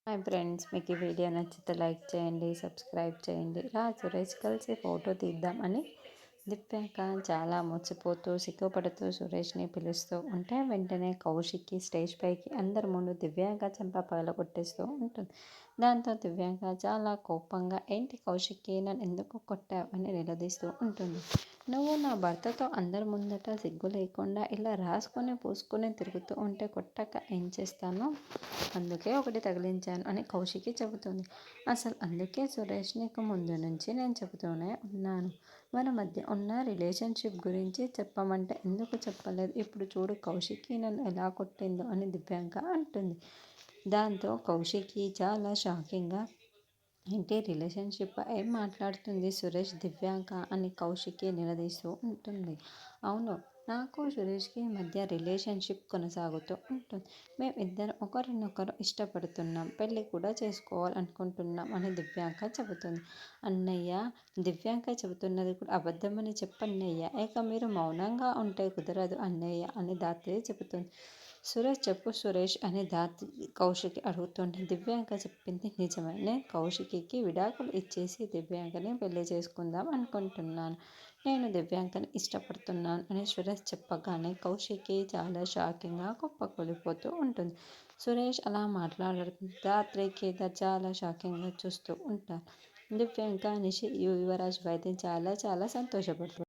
Hi friends, మీకు ఈ video నచ్చితే లైక్ చేయండి, సబ్స్క్రైబ్ చేయండి. సురేష్ కలిసి ఫోటో తీద్దాం అని దివ్యాంక చాలా మురిసిపోతూ సిగ్గుపడుతూ సురేష్ని పిలుస్తూ ఉంటే వెంటనే కౌశిక్కి స్టేజ్ పైకి అందరి ముందు దివ్యాంక చెంప పగలగొట్టేస్తూ ఉంటుంది. దాంతో దివ్యాంక చాలా కోపంగా ఏంటి కౌశిక్కి నన్ను ఎందుకు కొట్టావు అని నిలదీస్తూ ఉంటుంది. నువ్వు నా భర్తతో అందరి ముందట సిగ్గు లేకుండా ఇలా రాసుకొని పూసుకొని తిరుగుతూ ఉంటే కొట్టాక ఏం చేస్తాను, అందుకే ఒకటి తగిలించాను అని కౌశికి చెబుతుంది. అసలు అందుకే సురేష్ నీకు ముందు నుంచి నేను చెబుతూనే ఉన్నాను, మన మధ్య ఉన్న రిలేషన్షిప్ గురించి చెప్పమంటే ఎందుకు చెప్పలేదు, ఇప్పుడు చూడు కౌశికి నన్ను ఎలా కొట్టిందో అని దివ్యాంక అంటుంది. దాంతో కౌశికి చాలా షాకింగ్గా ఏంటి రిలేషన్షిప్ ఏం మాట్లాడుతుంది సురేష్ దివ్యాంక అని కౌశికి నిలదీస్తూ ఉంటుంది. అవును, నాకు సురేష్కి మధ్య రిలేషన్షిప్ కొనసాగుతూ ఉంటుంది. మేమిద్దరం ఒకరినొకరు ఇష్టపడుతున్నాం, పెళ్ళి కూడా చేసుకోవాలనుకుంటున్నాం అని దివ్యాంక చెబుతుంది. అన్నయ్య, దివ్యాంక చెబుతున్నది కూడా అబద్ధమని చెప్పన్నయ్య, ఇక మీరు మౌనంగా ఉంటే కుదరదు అన్నయ్య అని ధాత్రి చెబుతుంది. చెప్పు సురేష్ అని కౌశికి అడుగుతుంటే దివ్యాంక చెప్పింది నిజమే, నేను కౌశికి విడాకులు ఇచ్చేసి దివ్యాంకని పెళ్లి చేసుకుందాం అనుకుంటున్నాను, నేను దివ్యాంకని ఇష్టపడుతున్నాను అని సురేష్ చెప్పగానే కౌశికి చాలా షాకింగ్గా కుప్పకూలిపోతూ ఉంటుంది. సురేష్ అలా మాట్లాడుతూ రాత్రి కేదార్ చాలా షాకింగ్గా చూస్తూ ఉంటారు. దివ్యాంక నిషి యువరాజ్ అయితే చాలా చాలా సంతోషపడుతుంది.